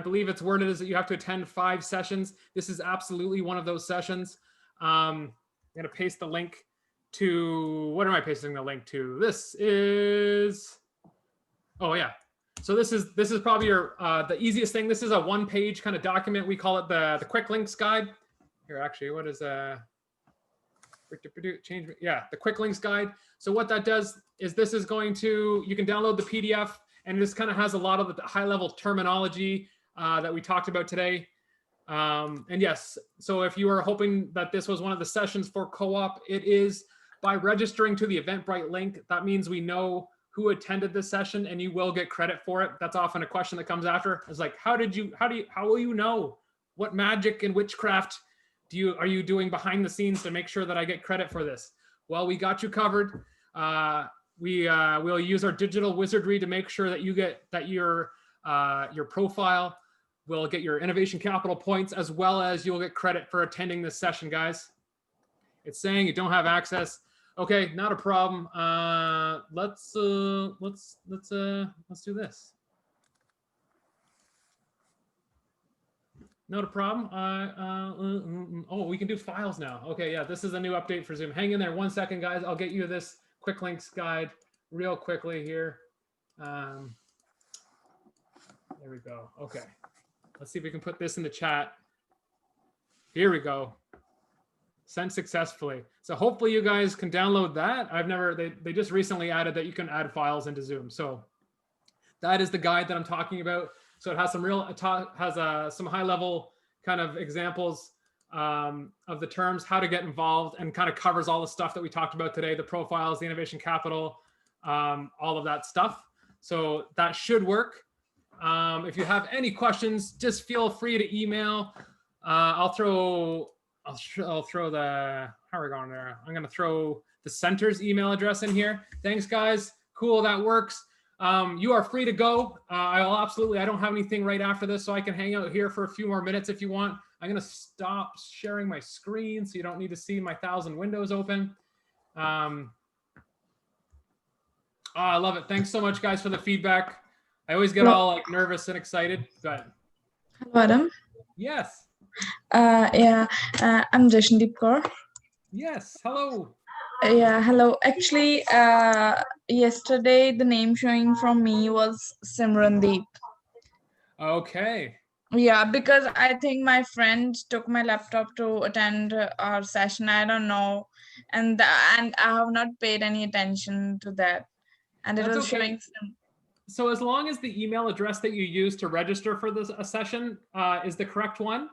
believe it's worded as that you have to attend 5 sessions. This is absolutely one of those sessions. I'm gonna paste the link to, what am I pasting the link to? This is, oh yeah. So this is probably your the easiest thing. This is a 1-page kind of document. We call it the quick links guide. Here, actually, what is change? Yeah, the quick links guide. So what that does is this is going to, you can download the PDF, and this kind of has a lot of the high level terminology that we talked about today. And yes, so if you are hoping that this was one of the sessions for co-op, it is. By registering to the Eventbrite link, that means we know who attended this session, and you will get credit for it. That's often a question that comes after. It's like, how will you know what magic and witchcraft are you doing behind the scenes to make sure that I get credit for this? Well, we got you covered. We'll use our digital wizardry to make sure that your profile will get your innovation capital points, as well as you'll get credit for attending this session, guys. It's saying you don't have access. Okay, not a problem. Let's do this. Not a problem. Oh, we can do files now. Okay, yeah, this is a new update for Zoom. Hang in there 1 second, guys. I'll get you this quick links guide real quickly here. There we go. Okay, let's see if we can put this in the chat. Here we go. Sent successfully. So hopefully you guys can download that. They just recently added that you can add files into Zoom. So that is the guide that I'm talking about. So it has some high level kind of examples of the terms, how to get involved, and kind of covers all the stuff that we talked about today, the profiles, the innovation capital, all of that stuff. So that should work. If you have any questions, just feel free to email. I'll throw the, how are we going there? I'm going to throw the center's email address in here. Thanks, guys. Cool, that works. You are free to go. I don't have anything right after this, so I can hang out here for a few more minutes if you want. I'm going to stop sharing my screen so you don't need to see my 1,000 windows open. I love it. Thanks so much, guys, for the feedback. I always get all like nervous and excited. Go ahead. Hello, Adam. Yes. I'm Jashandeep Kaur. Yes. Hello. Yeah, hello. Actually, yesterday the name showing from me was Simrandeep. Okay. Yeah, because I think my friend took my laptop to attend our session. I don't know, and I have not paid any attention to that, and it That's was okay. showing. So as long as the email address that you use to register for this session is the correct one,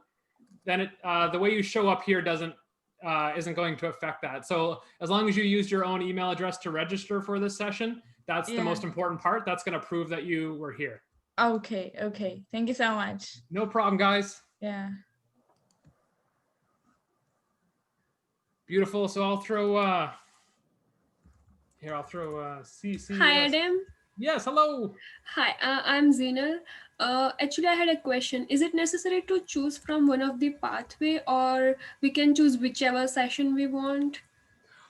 then the way you show up here isn't going to affect that. So as long as you used your own email address to register for this session, that's the most important part. That's going to prove that you were here. Okay. Thank you so much. No problem, guys. Yeah. Beautiful. So I'll throw Here, I'll throw CC. Hi, Yes. Adam. Yes, hello. Hi, I'm Zinal. Actually, I had a question. Is it necessary to choose from one of the pathway, or we can choose whichever session we want?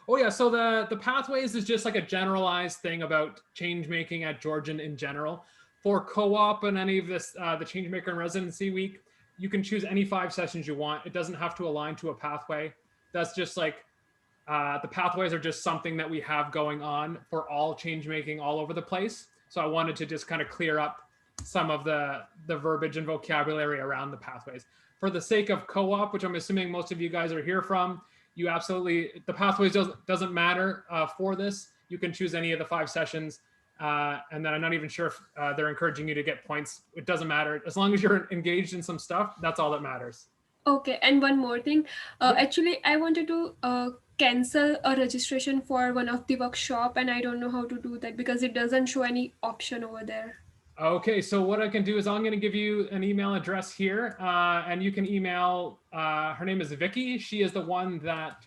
Oh yeah, so the pathways is just like a generalized thing about change making at Georgian in general. For co-op and any of this, the Changemaker and Residency Week, you can choose any 5 sessions you want. It doesn't have to align to a pathway. That's just like the pathways are just something that we have going on for all change making all over the place. So I wanted to just kind of clear up some of the verbiage and vocabulary around the pathways. For the sake of co-op, which I'm assuming most of you guys are here from, you absolutely, the pathways doesn't matter for this. You can choose any of the 5 sessions. And then I'm not even sure if they're encouraging you to get points. It doesn't matter. As long as you're engaged in some stuff, that's all that matters. Okay, and one more thing. Actually, I wanted to cancel a registration for one of the workshop, and I don't know how to do that because it doesn't show any option over there. Okay, so what I can do is I'm going to give you an email address here, and you can email, her name is Vicky. She is the one that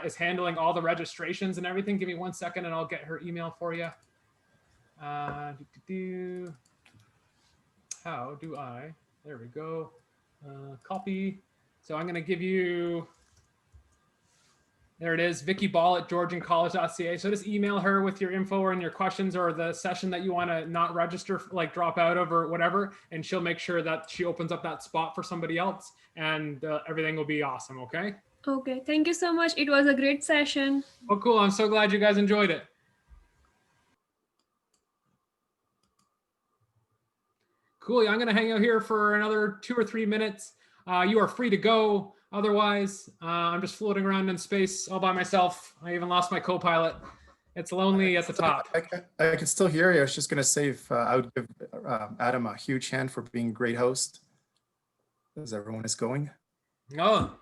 is handling all the registrations and everything. Give me 1 second and I'll get her email for you. How do I, there we go, copy. So I'm going to give you, there it is, vickyball@georgiancollege.ca. So just email her with your info and your questions or the session that you want to not register, like drop out of or whatever, and she'll make sure that she opens up that spot for somebody else, and everything will be awesome, okay? Okay, thank you so much. It was a great session. Oh, cool. I'm so glad you guys enjoyed it. Cool. Yeah, I'm going to hang out here for another 2 or 3 minutes. You are free to go. Otherwise, I'm just floating around in space all by myself. I even lost my co-pilot. It's lonely at the top. I can still hear you. I was just going to say if I would give Adam a huge hand for being a great host as everyone is going. Oh,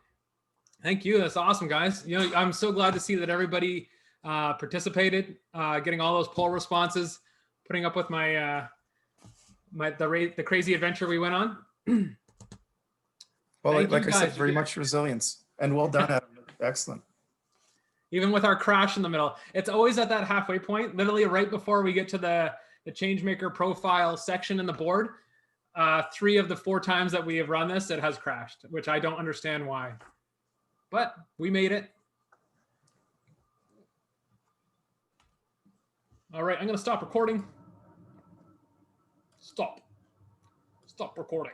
thank you. That's awesome, guys. You know, I'm so glad to see that everybody participated, getting all those poll responses, putting up with my the crazy adventure we went on. Well, Thank like you I guys. said, very much resilience and well done, Adam. Excellent. Even with our crash in the middle, it's always at that halfway point, literally right before we get to the Changemaker profile section in the board. 3 of the 4 times that we have run this, it has crashed, which I don't understand why. But we made it. All right, I'm going to stop recording. Stop recording.